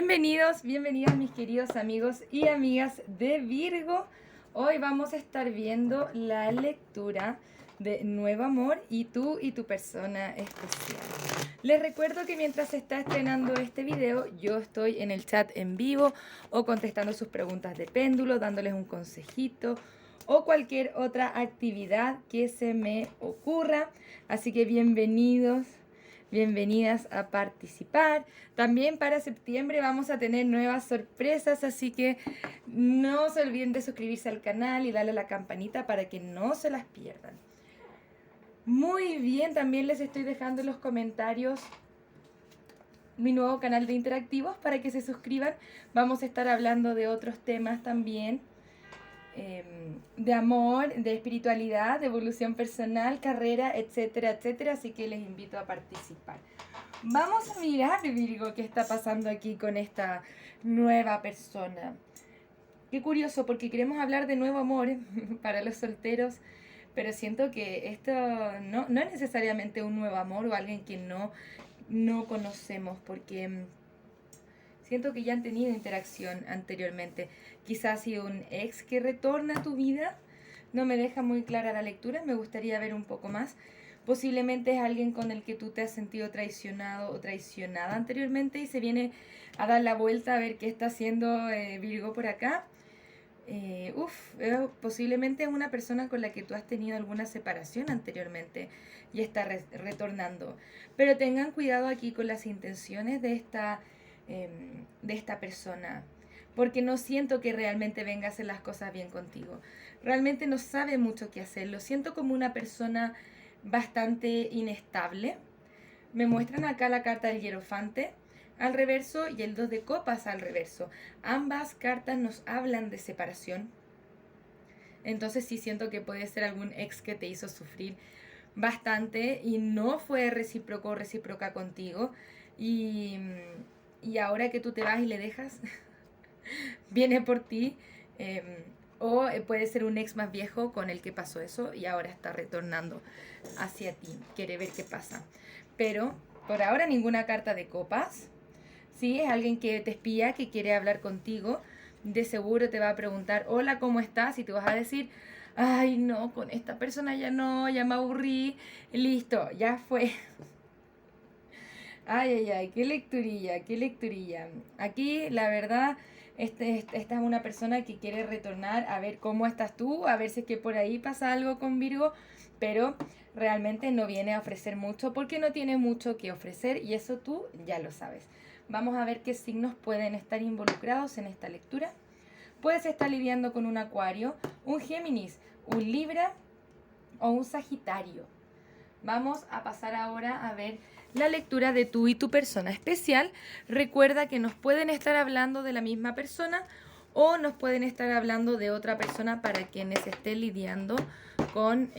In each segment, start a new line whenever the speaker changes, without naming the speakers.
Bienvenidos, bienvenidas mis queridos amigos y amigas de Virgo. Hoy vamos a estar viendo la lectura de Nuevo Amor y tú y tu persona especial. Les recuerdo que mientras se está estrenando este video, yo estoy en el chat en vivo o contestando sus preguntas de péndulo, dándoles un consejito o cualquier otra actividad que se me ocurra. Así que bienvenidos. Bienvenidas a participar. También para septiembre vamos a tener nuevas sorpresas, así que no se olviden de suscribirse al canal y darle a la campanita para que no se las pierdan. Muy bien, también les estoy dejando en los comentarios mi nuevo canal de interactivos para que se suscriban. Vamos a estar hablando de otros temas también. De amor, de espiritualidad, de evolución personal, carrera, etcétera, etcétera. Así que les invito a participar. Vamos a mirar, Virgo, qué está pasando aquí con esta nueva persona. Qué curioso, porque queremos hablar de nuevo amor para los solteros, pero siento que esto no es necesariamente un nuevo amor o alguien que no conocemos, porque siento que ya han tenido interacción anteriormente. Quizás si un ex que retorna a tu vida. No me deja muy clara la lectura, me gustaría ver un poco más. Posiblemente es alguien con el que tú te has sentido traicionado o traicionada anteriormente y se viene a dar la vuelta a ver qué está haciendo Virgo por acá. Posiblemente es una persona con la que tú has tenido alguna separación anteriormente y está retornando. Pero tengan cuidado aquí con las intenciones de esta persona, porque no siento que realmente venga a hacer las cosas bien contigo. Realmente no sabe mucho qué hacer. Lo siento como una persona bastante inestable. Me muestran acá la carta del Hierofante al reverso y el 2 de copas al reverso. Ambas cartas nos hablan de separación. Entonces sí siento que puede ser algún ex que te hizo sufrir bastante y no fue recíproco o recíproca contigo. Y ahora que tú te vas y le dejas, viene por ti. O puede ser un ex más viejo con el que pasó eso y ahora está retornando hacia ti. Quiere ver qué pasa. Pero por ahora ninguna carta de copas. Sí, es alguien que te espía, que quiere hablar contigo. De seguro te va a preguntar, hola, ¿cómo estás? Y tú vas a decir, ay, no, con esta persona ya no, ya me aburrí. Listo, ya fue. Ay, ay, ay, qué lecturilla, qué lecturilla. Aquí, la verdad, esta es una persona que quiere retornar a ver cómo estás tú, a ver si es que por ahí pasa algo con Virgo, pero realmente no viene a ofrecer mucho porque no tiene mucho que ofrecer y eso tú ya lo sabes. Vamos a ver qué signos pueden estar involucrados en esta lectura. Puedes estar lidiando con un Acuario, un Géminis, un Libra o un Sagitario. Vamos a pasar ahora a ver la lectura de tú y tu persona especial. Recuerda que nos pueden estar hablando de la misma persona o nos pueden estar hablando de otra persona para quienes estén lidiando con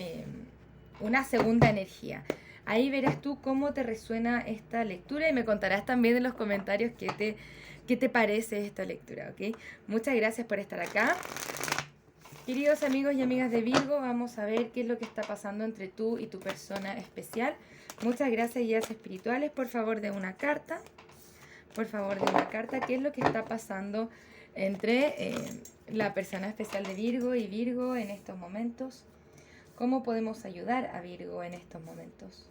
una segunda energía. Ahí verás tú cómo te resuena esta lectura y me contarás también en los comentarios qué te parece esta lectura, ¿ok? Muchas gracias por estar acá. Queridos amigos y amigas de Virgo, vamos a ver qué es lo que está pasando entre tú y tu persona especial. Muchas gracias, guías espirituales. Por favor, de una carta. Por favor, de una carta. ¿Qué es lo que está pasando entre la persona especial de Virgo y Virgo en estos momentos? ¿Cómo podemos ayudar a Virgo en estos momentos?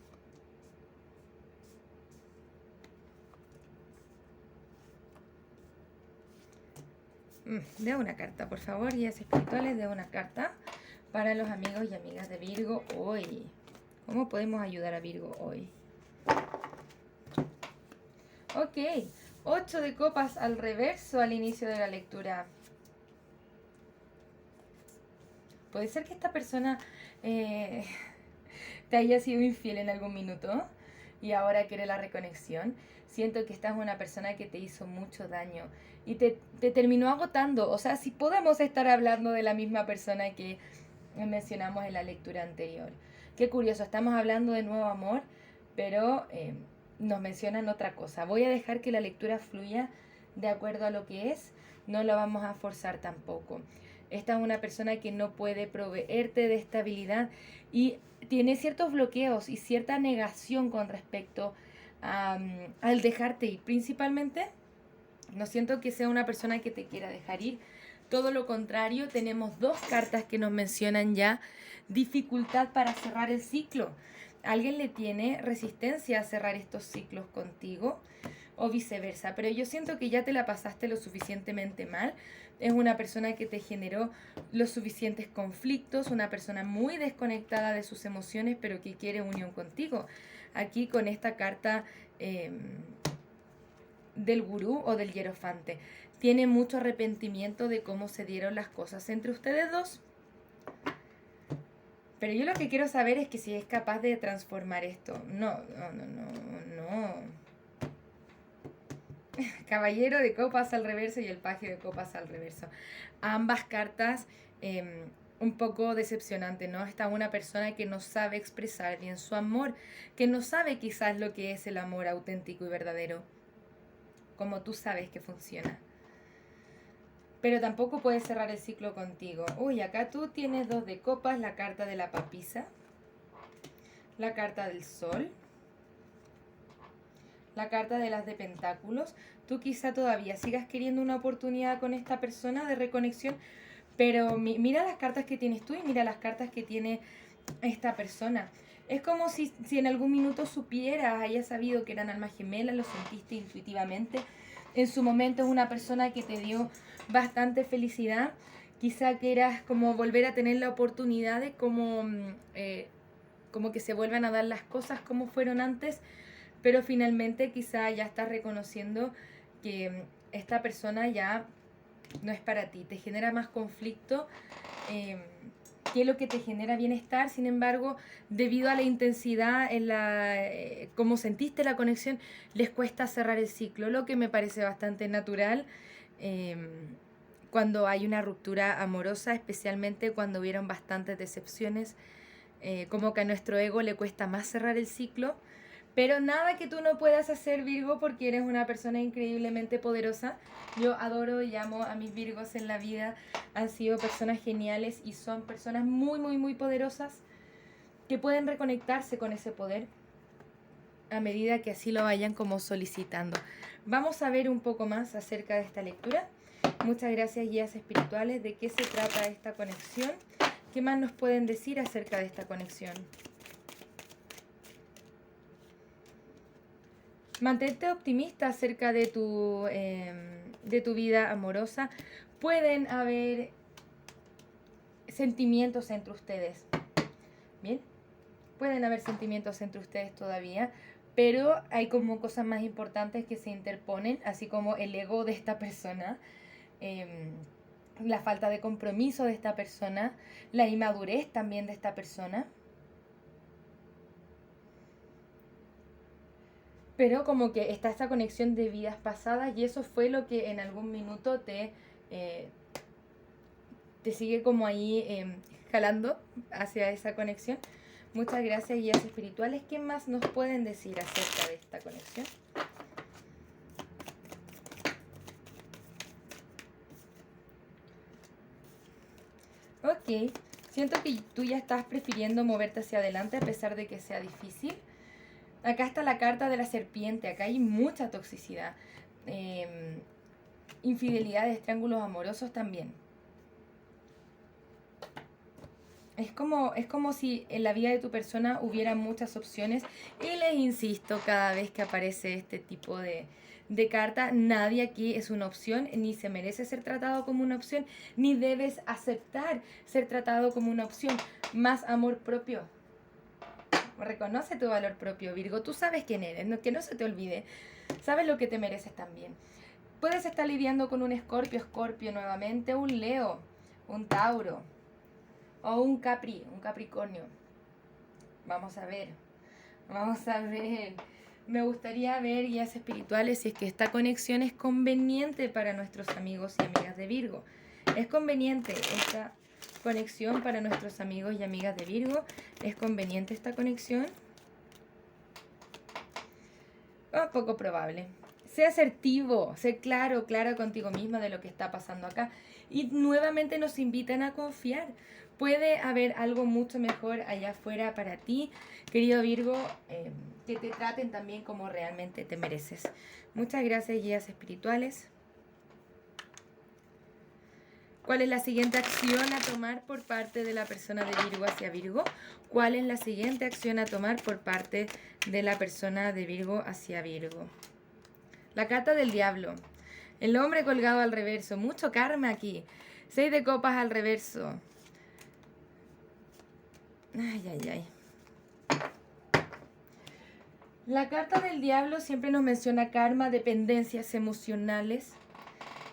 De una carta, por favor, guías espirituales, de una carta para los amigos y amigas de Virgo hoy. ¿Cómo podemos ayudar a Virgo hoy? Ok, 8 de copas al reverso al inicio de la lectura. Puede ser que esta persona te haya sido infiel en algún minuto y ahora quiere la reconexión. Siento que esta es una persona que te hizo mucho daño y te terminó agotando. O sea, si podemos estar hablando de la misma persona que mencionamos en la lectura anterior. Qué curioso, estamos hablando de nuevo amor, pero nos mencionan otra cosa. Voy a dejar que la lectura fluya de acuerdo a lo que es, no lo vamos a forzar tampoco. Esta es una persona que no puede proveerte de estabilidad y tiene ciertos bloqueos y cierta negación con respecto al dejarte ir. Principalmente No siento que sea una persona que te quiera dejar ir. Todo lo contrario, tenemos dos cartas que nos mencionan ya dificultad para cerrar el ciclo. Alguien le tiene resistencia a cerrar estos ciclos contigo o viceversa, pero yo siento que ya te la pasaste lo suficientemente mal. Es una persona que te generó los suficientes conflictos, una persona muy desconectada de sus emociones, pero que quiere unión contigo. Aquí con esta carta del gurú o del hierofante. Tiene mucho arrepentimiento de cómo se dieron las cosas entre ustedes dos. Pero yo lo que quiero saber es que si es capaz de transformar esto. No. Caballero de copas al reverso y el paje de copas al reverso. Ambas cartas un poco decepcionante, ¿no? Está una persona que no sabe expresar bien su amor, que no sabe quizás lo que es el amor auténtico y verdadero, como tú sabes que funciona. Pero tampoco puede cerrar el ciclo contigo. Uy, acá tú tienes 2 de copas, la carta de la papisa, la carta del sol, la carta de las de pentáculos. Tú quizá todavía sigas queriendo una oportunidad con esta persona de reconexión, pero mira las cartas que tienes tú y mira las cartas que tiene esta persona. Es como si en algún minuto supieras, hayas sabido que eran almas gemelas, lo sentiste intuitivamente. En su momento es una persona que te dio bastante felicidad. Quizá quieras como volver a tener la oportunidad de como que se vuelvan a dar las cosas como fueron antes, pero finalmente quizá ya estás reconociendo que esta persona ya no es para ti, te genera más conflicto que lo que te genera bienestar. Sin embargo, debido a la intensidad en cómo sentiste la conexión, les cuesta cerrar el ciclo, lo que me parece bastante natural cuando hay una ruptura amorosa, especialmente cuando hubieron bastantes decepciones, como que a nuestro ego le cuesta más cerrar el ciclo. Pero nada que tú no puedas hacer, Virgo, porque eres una persona increíblemente poderosa. Yo adoro y amo a mis Virgos en la vida. Han sido personas geniales y son personas muy, muy, muy poderosas que pueden reconectarse con ese poder a medida que así lo vayan como solicitando. Vamos a ver un poco más acerca de esta lectura. Muchas gracias, guías espirituales. ¿De qué se trata esta conexión? ¿Qué más nos pueden decir acerca de esta conexión? Mantente optimista acerca de tu vida amorosa. Pueden haber sentimientos entre ustedes. Bien, pueden haber sentimientos entre ustedes todavía, pero hay como cosas más importantes que se interponen, así como el ego de esta persona, la falta de compromiso de esta persona, la inmadurez también de esta persona. Pero como que está esta conexión de vidas pasadas y eso fue lo que en algún minuto te sigue como ahí jalando hacia esa conexión. Muchas gracias, guías espirituales. ¿Qué más nos pueden decir acerca de esta conexión? Ok, siento que tú ya estás prefiriendo moverte hacia adelante a pesar de que sea difícil. Acá está la carta de la serpiente, acá hay mucha toxicidad, infidelidades, triángulos amorosos también. Es como si en la vida de tu persona hubiera muchas opciones y les insisto, cada vez que aparece este tipo de carta, nadie aquí es una opción, ni se merece ser tratado como una opción, ni debes aceptar ser tratado como una opción. Más amor propio. Reconoce tu valor propio, Virgo. Tú sabes quién eres, que no se te olvide. Sabes lo que te mereces también. Puedes estar lidiando con un Escorpio nuevamente, un Leo, un Tauro o un Capricornio. Vamos a ver. Me gustaría ver guías espirituales si es que esta conexión es conveniente para nuestros amigos y amigas de Virgo. Es conveniente esta conexión para nuestros amigos y amigas de Virgo. ¿Es conveniente esta conexión? Poco probable. Sé asertivo, sé claro contigo misma de lo que está pasando acá. Y nuevamente nos invitan a confiar. Puede haber algo mucho mejor allá afuera para ti, querido Virgo, que te traten también como realmente te mereces. Muchas gracias, guías espirituales. ¿Cuál es la siguiente acción a tomar por parte de la persona de Virgo hacia Virgo? ¿Cuál es la siguiente acción a tomar por parte de la persona de Virgo hacia Virgo? La carta del diablo. El hombre colgado al reverso. Mucho karma aquí. 6 de copas al reverso. Ay, ay, ay. La carta del diablo siempre nos menciona karma, dependencias emocionales.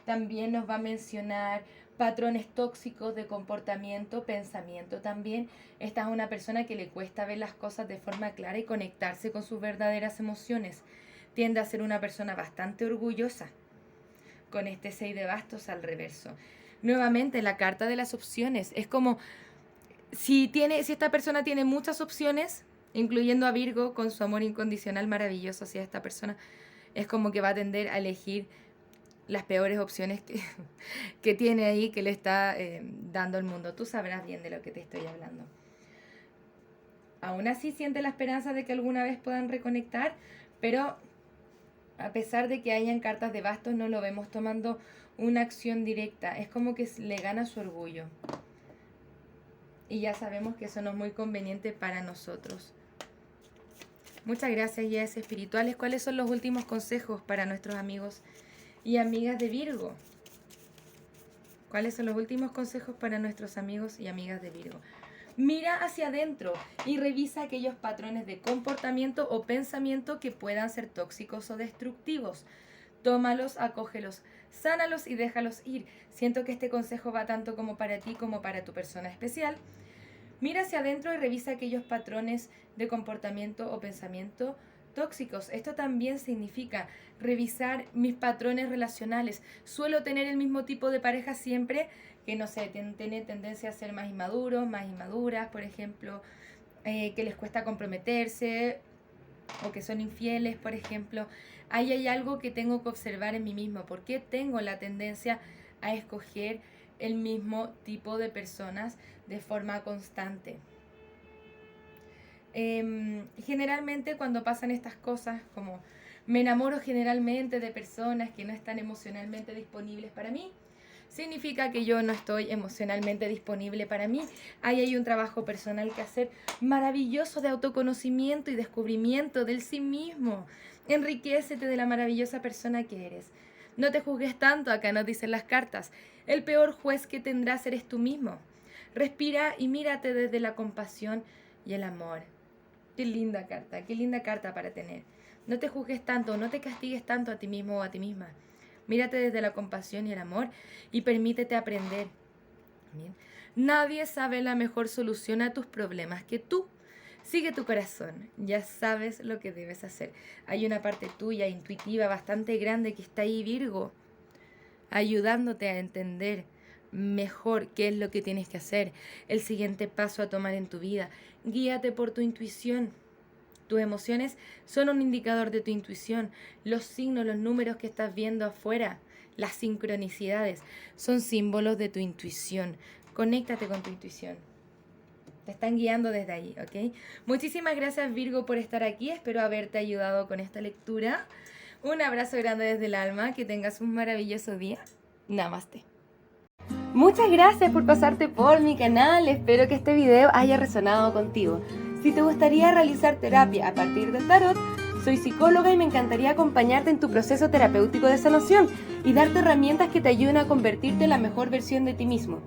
También nos va a mencionar patrones tóxicos de comportamiento, pensamiento también. Esta es una persona que le cuesta ver las cosas de forma clara y conectarse con sus verdaderas emociones. Tiende a ser una persona bastante orgullosa, con este 6 de bastos al reverso. Nuevamente, la carta de las opciones. Es como si esta persona tiene muchas opciones, incluyendo a Virgo con su amor incondicional maravilloso hacia esta persona, es como que va a tender a elegir las peores opciones que tiene ahí, que le está dando el mundo. Tú sabrás bien de lo que te estoy hablando. Aún así siente la esperanza de que alguna vez puedan reconectar, pero a pesar de que hayan cartas de bastos, no lo vemos tomando una acción directa. Es como que le gana su orgullo. Y ya sabemos que eso no es muy conveniente para nosotros. Muchas gracias, guías espirituales. ¿Cuáles son los últimos consejos para nuestros amigos y amigas de Virgo? ¿Cuáles son los últimos consejos para nuestros amigos y amigas de Virgo? Mira hacia adentro y revisa aquellos patrones de comportamiento o pensamiento que puedan ser tóxicos o destructivos. Tómalos, acógelos, sánalos y déjalos ir. Siento que este consejo va tanto como para ti como para tu persona especial. Mira hacia adentro y revisa aquellos patrones de comportamiento o pensamiento tóxicos. Esto también significa revisar mis patrones relacionales. Suelo tener el mismo tipo de pareja siempre, que no sé, tiene tendencia a ser más inmaduros, más inmaduras, por ejemplo, que les cuesta comprometerse o que son infieles, por ejemplo. Ahí hay algo que tengo que observar en mí mismo. ¿Por qué tengo la tendencia a escoger el mismo tipo de personas de forma constante? Generalmente cuando pasan estas cosas, como me enamoro generalmente de personas que no están emocionalmente disponibles para mí, significa que yo no estoy emocionalmente disponible para mí. Ahí hay un trabajo personal que hacer maravilloso de autoconocimiento y descubrimiento del sí mismo. Enriquécete de la maravillosa persona que eres. No te juzgues tanto, acá nos dicen las cartas. El peor juez que tendrás eres tú mismo. Respira y mírate desde la compasión y el amor. Qué linda carta para tener. No te juzgues tanto, no te castigues tanto a ti mismo o a ti misma. Mírate desde la compasión y el amor y permítete aprender. Bien. Nadie sabe la mejor solución a tus problemas que tú. Sigue tu corazón, ya sabes lo que debes hacer. Hay una parte tuya intuitiva bastante grande que está ahí, Virgo, ayudándote a entender mejor qué es lo que tienes que hacer, el siguiente paso a tomar en tu vida. Guíate por tu intuición. Tus emociones son un indicador de tu intuición. Los signos, los números que estás viendo afuera, las sincronicidades, son símbolos de tu intuición. Conéctate con tu intuición. Te están guiando desde ahí, ¿ok? Muchísimas gracias, Virgo, por estar aquí. Espero haberte ayudado con esta lectura. Un abrazo grande desde el alma. Que tengas un maravilloso día. Namaste. Muchas gracias por pasarte por mi canal. Espero que este video haya resonado contigo. Si te gustaría realizar terapia a partir del tarot, soy psicóloga y me encantaría acompañarte en tu proceso terapéutico de sanación y darte herramientas que te ayuden a convertirte en la mejor versión de ti mismo.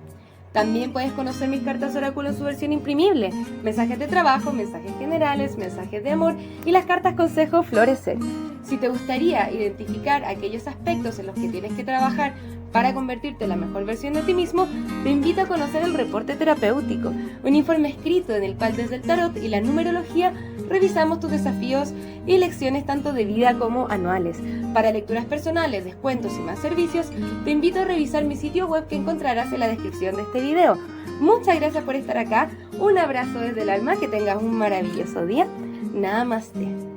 También puedes conocer mis cartas oráculo en su versión imprimible, mensajes de trabajo, mensajes generales, mensajes de amor y las cartas consejo florecer. Si te gustaría identificar aquellos aspectos en los que tienes que trabajar para convertirte en la mejor versión de ti mismo, te invito a conocer el reporte terapéutico, un informe escrito en el cual desde el tarot y la numerología revisamos tus desafíos y lecciones tanto de vida como anuales. Para lecturas personales, descuentos y más servicios, te invito a revisar mi sitio web que encontrarás en la descripción de este video. Muchas gracias por estar acá, un abrazo desde el alma, que tengas un maravilloso día. Namaste.